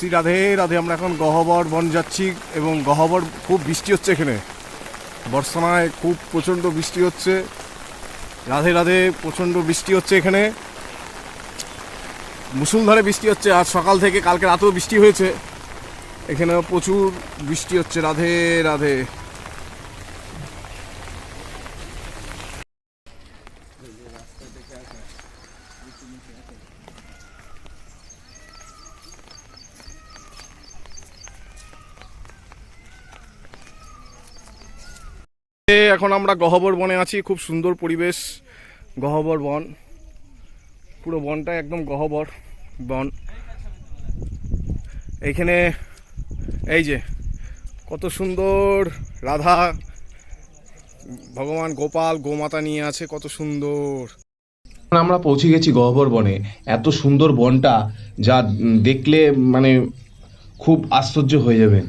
শ্রী রাধে রাধে। আমরা এখন গহ্বর বন যাচ্ছি এবং গহ্বর খুব বৃষ্টি হচ্ছে এখানে, বর্ষায় খুব প্রচণ্ড বৃষ্টি হচ্ছে। রাধে রাধে, প্রচণ্ড বৃষ্টি হচ্ছে এখানে, মুষলধারে বৃষ্টি হচ্ছে। আজ সকাল থেকে, কালকে রাতেও বৃষ্টি হয়েছে, এখানে প্রচুর বৃষ্টি হচ্ছে। রাধে রাধে। এখন আমরা গহ্বর বনে আছি, খুব সুন্দর পরিবেশ। গহ্বর বন, পুরো বনটা একদম গহ্বর বন। এইখানে এই যে কত সুন্দর রাধা, ভগবান গোপাল গোমাতা নিয়ে আছে, কত সুন্দর। আমরা পৌঁছে গেছি গহ্বর বনে। এত সুন্দর বনটা যা দেখলে মানে খুব আশ্চর্য হয়ে যাবেন।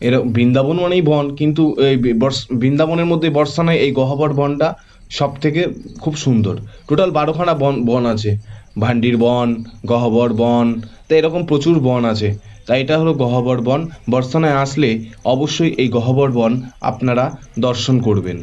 এর বৃন্দাবন মানেই বন, কিন্তু এই বৃন্দাবনের মধ্যে বর্ষানায় এই গহ্বর বনটা সব থেকে খুব সুন্দর। টোটাল 12খানা বন আছে, ভান্ডির বন, গহ্বর বন, তো এরকম প্রচুর বন আছে। তাই এটা হলো গহ্বর বন। বর্ষানায় আসলে অবশ্যই এই গহ্বর বন আপনারা দর্শন করবেন।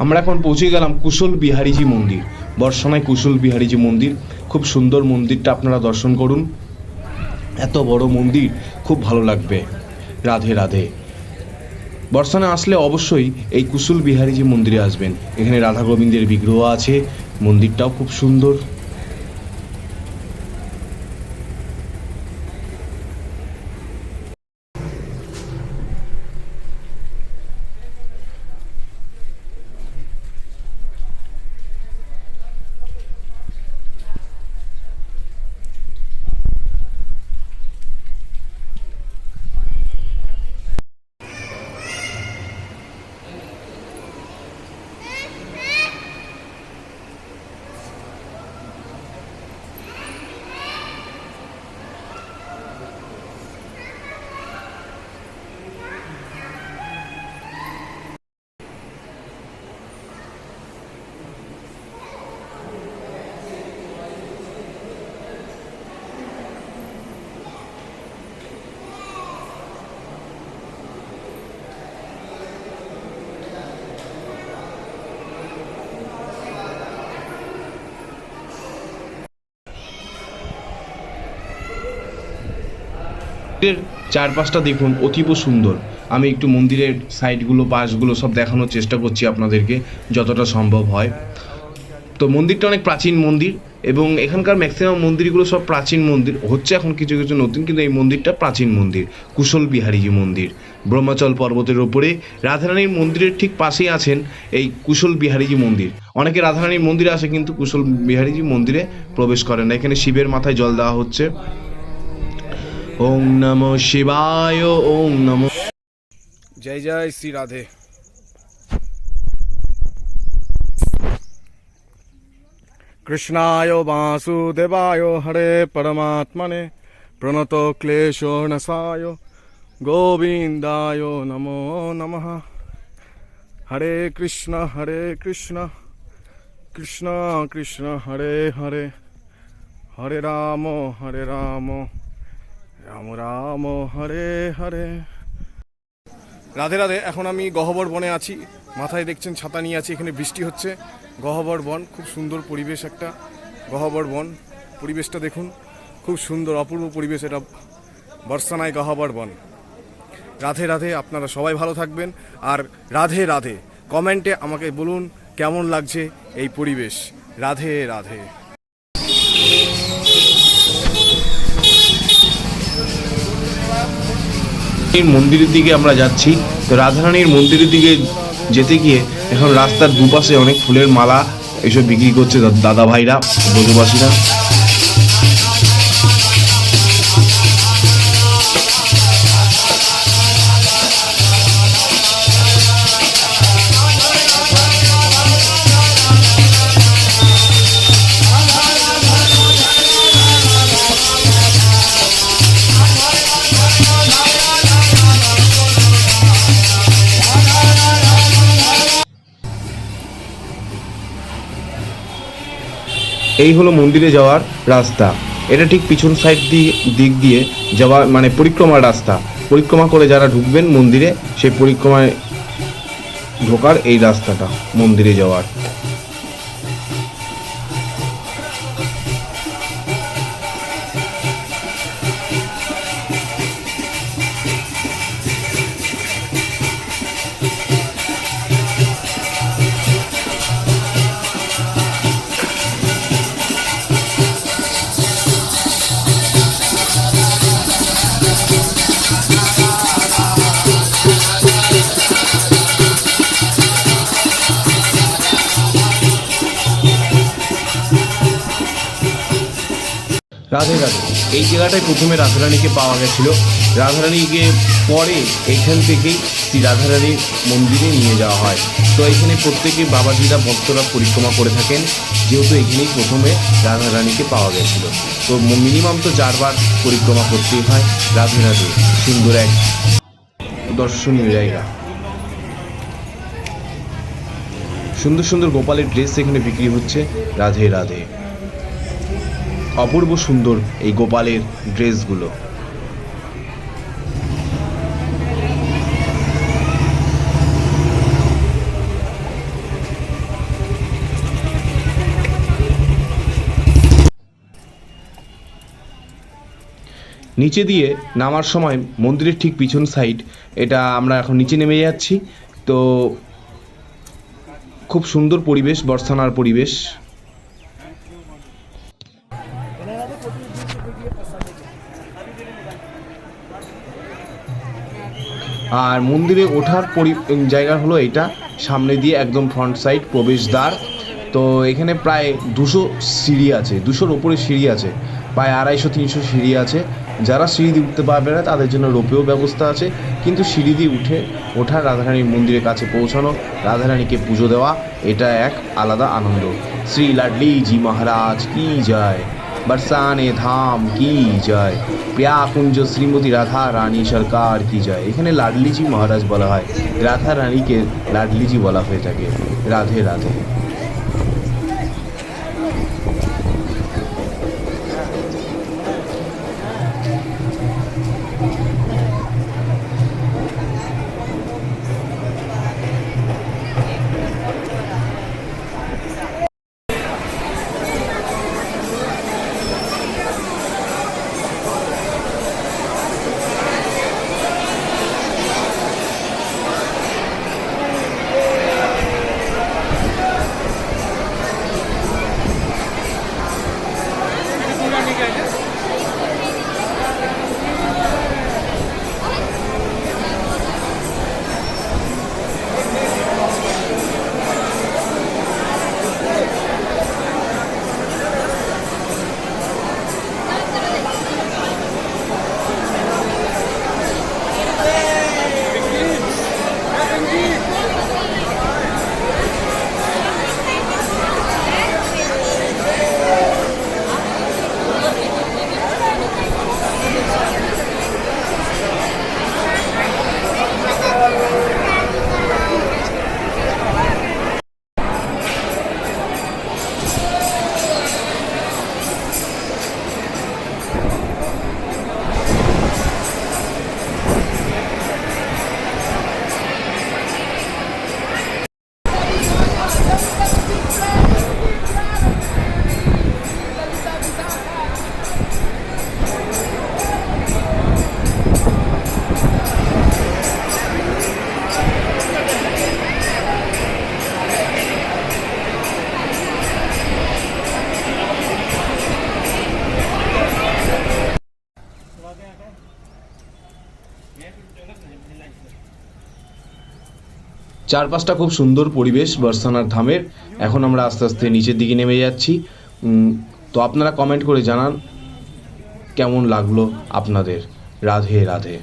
আমরা এখন পৌঁছে গেলাম কুশল বিহারীজি মন্দির। বর্ষানায় কুশল বিহারীজি মন্দির, খুব সুন্দর মন্দিরটা আপনারা দর্শন করুন। এত বড় মন্দির, খুব ভালো লাগবে। রাধে রাধে। বর্ষানায় আসলে অবশ্যই এই কুশল বিহারীজি মন্দিরে আসবেন। এখানে রাধা গোবিন্দের বিগ্রহ আছে, মন্দিরটাও খুব সুন্দর। মন্দিরের চারপাশটা দেখুন, অতীব সুন্দর। আমি একটু মন্দিরের সাইডগুলো, পাশগুলো সব দেখানোর চেষ্টা করছি আপনাদেরকে যতটা সম্ভব হয়। তো মন্দিরটা অনেক প্রাচীন মন্দির, এবং এখানকার ম্যাক্সিমাম মন্দিরগুলো সব প্রাচীন মন্দির হচ্ছে, এখন কিছু কিছু নতুন, কিন্তু এই মন্দিরটা প্রাচীন মন্দির। কুশল বিহারীজি মন্দির ব্রহ্মাচল পর্বতের ওপরে রাধারানীর মন্দিরের ঠিক পাশেই আছেন এই কুশল বিহারীজি মন্দির। অনেকে রাধারানীর মন্দিরে আসে কিন্তু কুশল বিহারীজি মন্দিরে প্রবেশ করেন না। এখানে শিবের মাথায় জল দেওয়া হচ্ছে। ওম নমঃ শিবায়, ওম নমঃ। জয় জয় শ্রী রাধে। কৃষ্ণায় বাসুদেবায় হরে পরমাত্মনে প্রণত ক্লেশনাশায় গোবিন্দায় নমো নমঃ। হরে কৃষ্ণ কৃষ্ণ কৃষ্ণ হরে হরে, হরে রাম রাম রাম হরে হরে। রাধে রাধে। এখন আমি গহ্বর বনে আছি, মাথায় দেখছেন ছাতা নিয়ে আছি। এখানে বৃষ্টি হচ্ছে। গহ্বর বন, খুব সুন্দর পরিবেশ একটা। গহ্বর বন, পরিবেশটা দেখুন, খুব সুন্দর অপূর্ব পরিবেশ এটা, বর্ষানায় গহ্বর বন। রাধে রাধে। আপনারা সবাই ভালো থাকবেন, আর রাধে রাধে। কমেন্টে আমাকে বলুন কেমন লাগছে এই পরিবেশ। রাধে রাধে। মন্দিরের দিকে আমরা যাচ্ছি। তো রাধারানীর মন্দিরের দিকে যেতে গিয়ে এখন রাস্তার দুপাশে অনেক ফুলের মালা এসব বিক্রি করছে দাদা ভাইরা, ব্রজবাসীরা। এই হলো মন্দিরে যাওয়ার রাস্তা। এটা ঠিক পিছন সাইড দিক দিয়ে যাওয়া, মানে পরিক্রমার রাস্তা। পরিক্রমা করে যারা ঢুকবেন মন্দিরে, সেই পরিক্রমায় ঢোকার এই রাস্তাটা মন্দিরে যাওয়ার। রাধে রাধে। এই জায়গাটায় প্রথমে রাধারানীকে পাওয়া গেছিল। রাধারানীকে পরে এখান থেকেই শ্রী রাধারানীর মন্দিরে নিয়ে যাওয়া হয়। তো এখানে প্রত্যেকে বাবাজিরা ভক্তরা পরিক্রমা করে থাকেন, যেহেতু এখানেই প্রথমে রাধারানীকে পাওয়া গেছিল। তো মিনিমাম তো 4 বার পরিক্রমা করতেই হয়। রাধে রাধে। সুন্দর এক দর্শনীয় জায়গা। সুন্দর সুন্দর গোপালের ড্রেস এখানে বিক্রি হচ্ছে। রাধে রাধে। অপূর্ব সুন্দর এই গোপালের ড্রেসগুলো। নিচে দিয়ে নামার সময় মন্দিরের ঠিক পিছন সাইড, এটা আমরা এখন নিচে নেমে যাচ্ছি। তো খুব সুন্দর পরিবেশ, বর্ষানার পরিবেশ। আর মন্দিরে ওঠার জায়গা হলো এটা, সামনে দিয়ে একদম ফ্রন্ট সাইড প্রবেশদ্বার। তো এখানে প্রায় 200 সিঁড়ি আছে, 200-র ওপরে সিঁড়ি আছে, প্রায় 250-300 সিঁড়ি আছে। যারা সিঁড়ি দিয়ে উঠতে পারবে না তাদের জন্য রোপেও ব্যবস্থা আছে, কিন্তু সিঁড়ি দিয়ে ওঠা রাধারানীর মন্দিরের কাছে পৌঁছানো, রাধারানীকে পুজো দেওয়া, এটা এক আলাদা আনন্দ। শ্রী লাডলি জি মহারাজ কি জয়, बरसाने धाम की जय, প্রিয়াকুঞ্জ শ্রীমতী রাধা রানী সরকার কি জয়। এখানে লাডলিজি মহারাজ বলা হয়, রাধা রানীকে লাডলিজি বলা হয়ে থাকে। রাধে রাধে। চারপাশটা খুব সুন্দর পরিবেশ বর্ষানার ধামের। এখন আমরা আস্তে আস্তে নিচের দিকে নেমে যাচ্ছি। তো আপনারা কমেন্ট করে জানান কেমন লাগলো আপনাদের। রাধে রাধে।